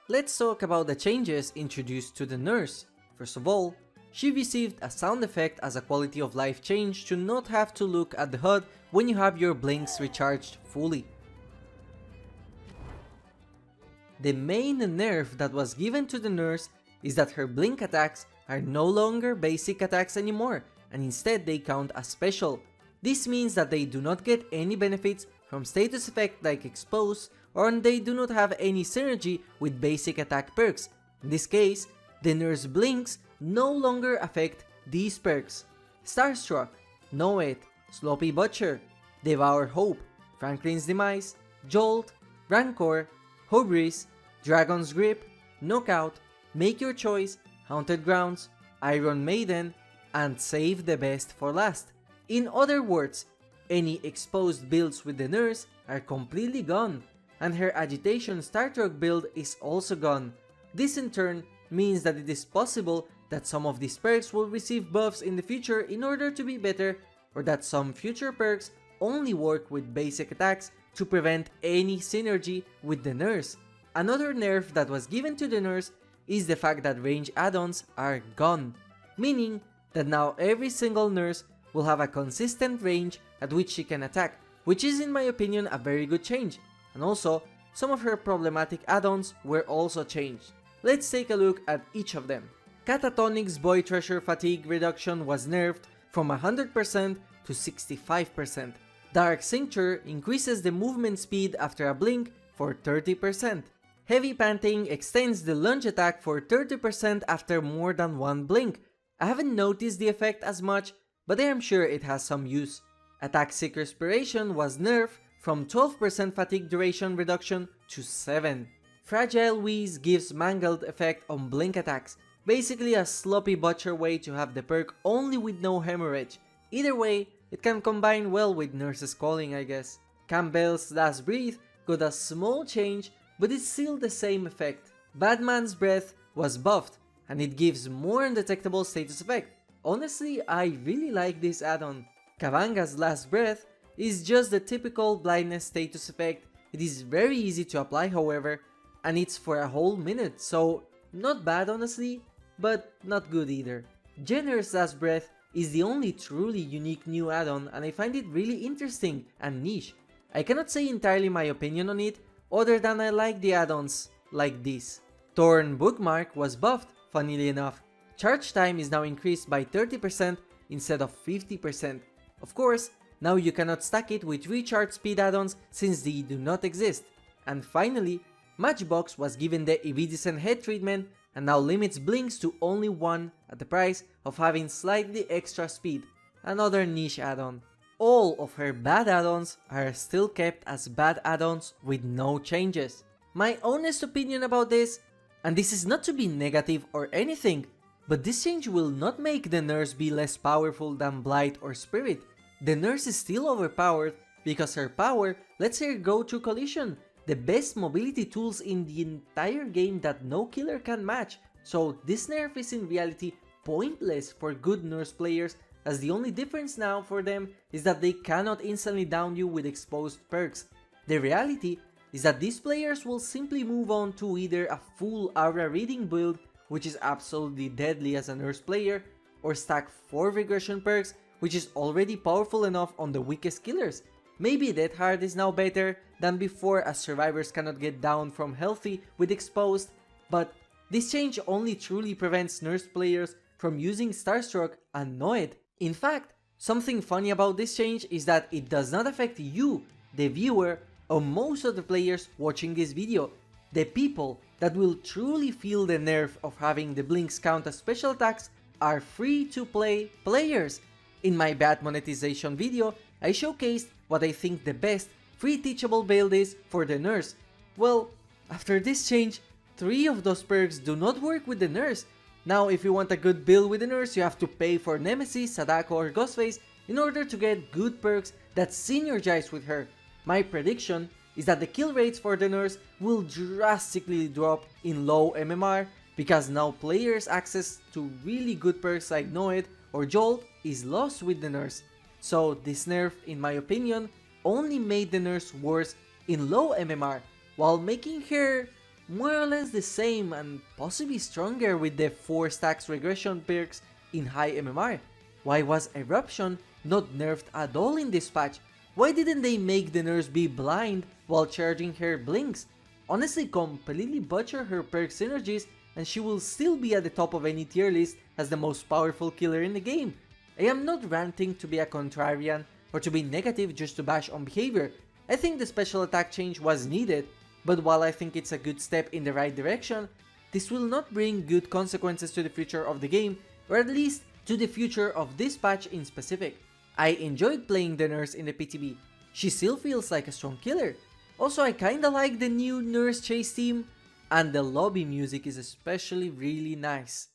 Let's talk about the changes introduced to the nurse. First of all, she received a sound effect as a quality of life change to not have to look at the HUD when you have your blinks recharged fully. The main nerf that was given to the nurse is that her blink attacks are no longer basic attacks anymore, and instead they count as special. This means that they do not get any benefits from status effect like expose, or they do not have any synergy with basic attack perks. In this case, the nurse blinks no longer affect these perks. Starstruck, Know It, Sloppy Butcher, Devour Hope, Franklin's Demise, Jolt, Rancor, Hubris, Dragon's Grip, Knockout, Make Your Choice, Haunted Grounds, Iron Maiden, and save the best for last. In other words, any exposed builds with the nurse are completely gone, and her Agitation Starstruck build is also gone. This in turn means that it is possible that some of these perks will receive buffs in the future in order to be better, or that some future perks only work with basic attacks to prevent any synergy with the nurse. Another nerf that was given to the nurse is the fact that range add-ons are gone, meaning that now every single nurse will have a consistent range at which she can attack, which is in my opinion a very good change, and also some of her problematic add-ons were also changed. Let's take a look at each of them. Catatonic's Boy Treasure Fatigue reduction was nerfed from 100% to 65%. Dark Cincture increases the movement speed after a blink for 30%. Heavy Panting extends the lunge attack for 30% after more than one blink. I haven't noticed the effect as much, but I am sure it has some use. Attack Sick Respiration was nerfed from 12% fatigue duration reduction to 7. Fragile Wheeze gives Mangled effect on blink attacks, basically a sloppy butcher way to have the perk only with no hemorrhage. Either way, it can combine well with Nurse's Calling, I guess. Campbell's Last Breath got a small change, but it's still the same effect. Batman's Breath was buffed, and it gives more undetectable status effect. Honestly, I really like this add-on. Kavanga's Last Breath is just the typical blindness status effect. It is very easy to apply however, and it's for a whole minute, so not bad honestly, but not good either. Jenner's Last Breath is the only truly unique new add-on, and I find it really interesting and niche. I cannot say entirely my opinion on it, other than I like the add-ons like this. Torn Bookmark was buffed, funnily enough. Charge time is now increased by 30% instead of 50%. Of course, now you cannot stack it with recharge speed add-ons since they do not exist. And finally, Matchbox was given the Iridescent Head treatment and now limits blinks to only 1 at the price of having slightly extra speed, another niche add-on. All of her bad add-ons are still kept as bad add-ons with no changes. My honest opinion about this, and this is not to be negative or anything, but this change will not make the nurse be less powerful than Blight or Spirit. The nurse is still overpowered because her power lets her go through collision, the best mobility tools in the entire game that no killer can match. So this nerf is in reality pointless for good nurse players, as the only difference now for them is that they cannot instantly down you with exposed perks. The reality is that these players will simply move on to either a full aura reading build, which is absolutely deadly as a nurse player, or stack 4 regression perks, which is already powerful enough on the weakest killers. Maybe Death Heart is now better than before as survivors cannot get down from healthy with exposed, but this change only truly prevents nurse players from using Starstruck and Know It. In fact, something funny about this change is that it does not affect you, the viewer, or most of the players watching this video. The people that will truly feel the nerf of having the blinks count as special attacks are free to play players. In my bad monetization video, I showcased what I think the best free teachable build is for the nurse. Well, after this change, 3 of those perks do not work with the nurse. Now if you want a good build with the nurse, you have to pay for Nemesis, Sadako or Ghostface in order to get good perks that synergize with her. My prediction is that the kill rates for the nurse will drastically drop in low MMR because now players' access to really good perks like Know It or Jolt is lost with the nurse. So this nerf, in my opinion, only made the nurse worse in low MMR while making her more or less the same and possibly stronger with the 4 stacks regression perks in high MMR. Why was Eruption not nerfed at all in this patch? Why didn't they make the nurse be blind while charging her blinks? Honestly, completely butcher her perk synergies and she will still be at the top of any tier list as the most powerful killer in the game. I am not ranting to be a contrarian or to be negative just to bash on behavior. I think the special attack change was needed, but while I think it's a good step in the right direction, this will not bring good consequences to the future of the game, or at least to the future of this patch in specific. I enjoyed playing the nurse in the PTB. She still feels like a strong killer. Also, I kinda like the new nurse chase team, and the lobby music is especially really nice.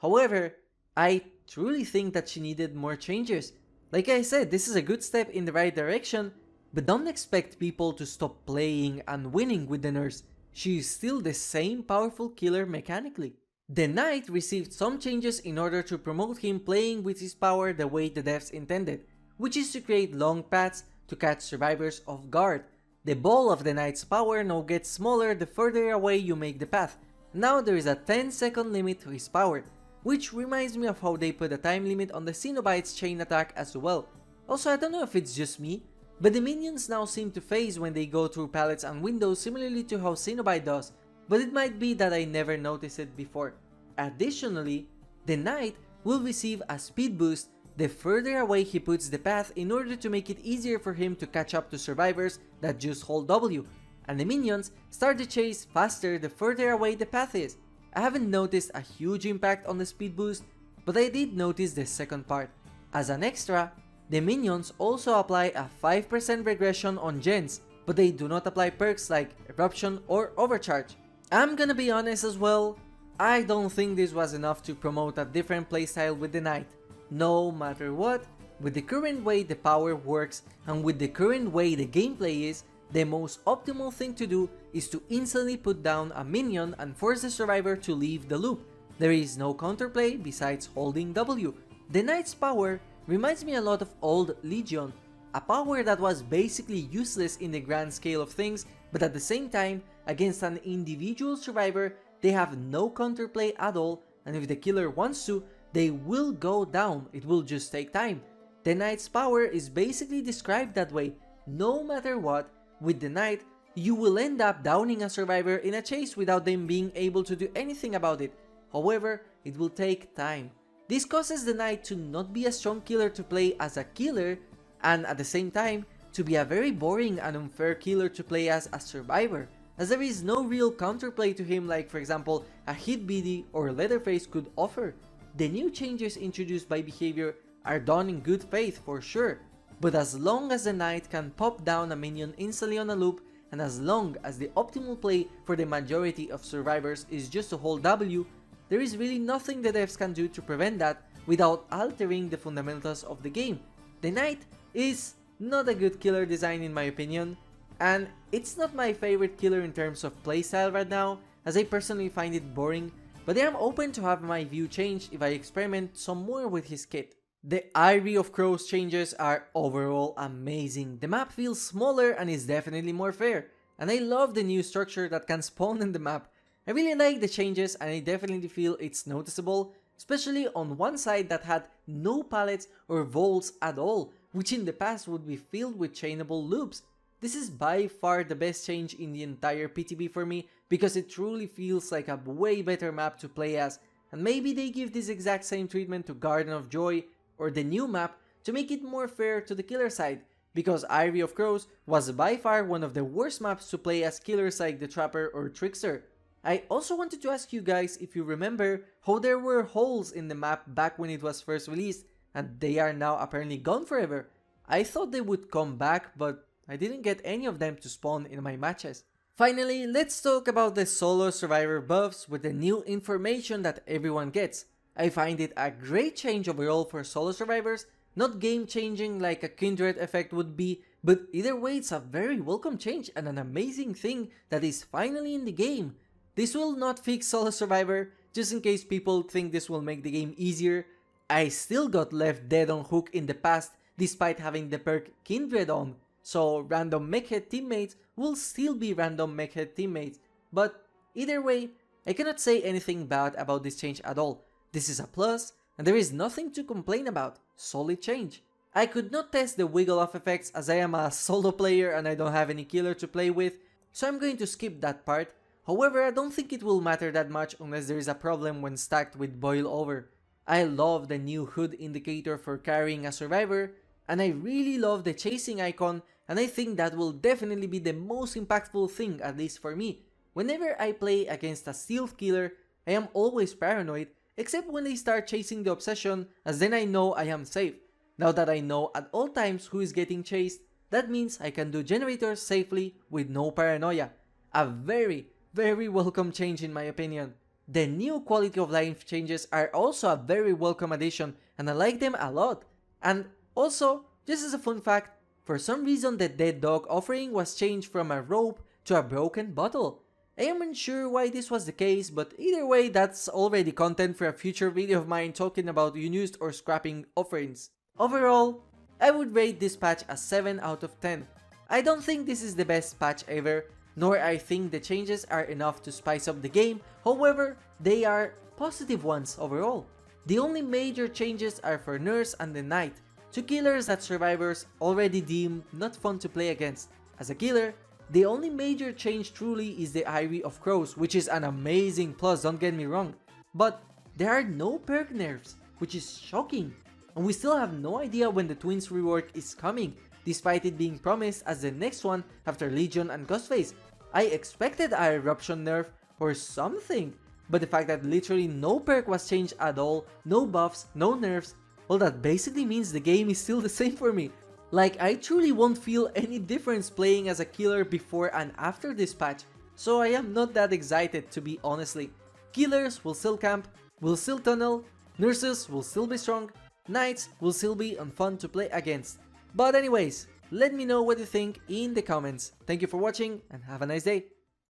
However, I truly think that she needed more changes. Like I said, this is a good step in the right direction, but don't expect people to stop playing and winning with the nurse. She is still the same powerful killer mechanically. The knight received some changes in order to promote him playing with his power the way the devs intended, which is to create long paths to catch survivors off guard. The ball of the knight's power now gets smaller the further away you make the path. Now there is a 10-second limit to his power, which reminds me of how they put a time limit on the Cenobite's chain attack as well. Also, I don't know if it's just me, but the minions now seem to phase when they go through pallets and windows similarly to how Cenobite does, but it might be that I never noticed it before. Additionally, the knight will receive a speed boost the further away he puts the path in order to make it easier for him to catch up to survivors that just hold W, and the minions start the chase faster the further away the path is. I haven't noticed a huge impact on the speed boost, but I did notice the second part. As an extra, the minions also apply a 5% regression on gens, but they do not apply perks like Eruption or Overcharge. I'm gonna be honest as well, I don't think this was enough to promote a different playstyle with the knight. No matter what, with the current way the power works and with the current way the gameplay is, the most optimal thing to do is to instantly put down a minion and force the survivor to leave the loop. There is no counterplay besides holding W. The knight's power reminds me a lot of old Legion, a power that was basically useless in the grand scale of things, but at the same time, against an individual survivor, they have no counterplay at all, and if the killer wants to, they will go down, it will just take time. The knight's power is basically described that way. No matter what, with the knight, you will end up downing a survivor in a chase without them being able to do anything about it. However, it will take time. This causes the knight to not be a strong killer to play as a killer, and at the same time, to be a very boring and unfair killer to play as a survivor, as there is no real counterplay to him like for example a Hit BD or Leatherface could offer. The new changes introduced by behavior are done in good faith for sure, but as long as the knight can pop down a minion instantly on a loop, and as long as the optimal play for the majority of survivors is just to hold W, there is really nothing the devs can do to prevent that without altering the fundamentals of the game. The knight is not a good killer design in my opinion, and it's not my favorite killer in terms of playstyle right now, as I personally find it boring, but I am open to have my view changed if I experiment some more with his kit. The Eyrie of Crows changes are overall amazing. The map feels smaller and is definitely more fair, and I love the new structure that can spawn in the map. I really like the changes and I definitely feel it's noticeable, especially on one side that had no pallets or vaults at all, which in the past would be filled with chainable loops. This is by far the best change in the entire PTB for me because it truly feels like a way better map to play as, and maybe they give this exact same treatment to Garden of Joy or the new map to make it more fair to the killer side, because Eyrie of Crows was by far one of the worst maps to play as killers like the Trapper or Trickster. I also wanted to ask you guys if you remember how there were holes in the map back when it was first released, and they are now apparently gone forever. I thought they would come back, but I didn't get any of them to spawn in my matches. Finally, let's talk about the solo survivor buffs with the new information that everyone gets. I find it a great change overall for solo survivors, not game changing like a kindred effect would be, but either way it's a very welcome change and an amazing thing that is finally in the game. This will not fix solo survivor, just in case people think this will make the game easier. I still got left dead on hook in the past despite having the perk kindred on, so random mechhead teammates will still be random mechhead teammates, but either way, I cannot say anything bad about this change at all. This is a plus, and there is nothing to complain about. Solid change. I could not test the wiggle off effects as I am a solo player and I don't have any killer to play with, so I'm going to skip that part. However, I don't think it will matter that much unless there is a problem when stacked with boil over. I love the new hood indicator for carrying a survivor, and I really love the chasing icon, and I think that will definitely be the most impactful thing, at least for me. Whenever I play against a stealth killer, I am always paranoid, except when they start chasing the obsession, as then I know I am safe. Now that I know at all times who is getting chased, that means I can do generators safely with no paranoia. A very welcome change in my opinion. The new quality of life changes are also a very welcome addition, and I like them a lot. And also, just as a fun fact, for some reason the dead dog offering was changed from a rope to a broken bottle. I am unsure why this was the case, but either way that's already content for a future video of mine talking about unused or scrapping offerings. Overall, I would rate this patch a 7 out of 10. I don't think this is the best patch ever, nor I think the changes are enough to spice up the game, however, they are positive ones overall. The only major changes are for Nurse and the Knight, two killers that survivors already deem not fun to play against. As a killer, the only major change truly is the Eyrie of Crows, which is an amazing plus, don't get me wrong. But there are no perk nerfs, which is shocking. And we still have no idea when the Twins rework is coming, despite it being promised as the next one after Legion and Ghostface. I expected a Eruption nerf or something, but the fact that literally no perk was changed at all, no buffs, no nerfs, well that basically means the game is still the same for me. Like, I truly won't feel any difference playing as a killer before and after this patch, so I am not that excited to be honestly. Killers will still camp, will still tunnel, nurses will still be strong, knights will still be unfun to play against. But anyways, let me know what you think in the comments. Thank you for watching and have a nice day.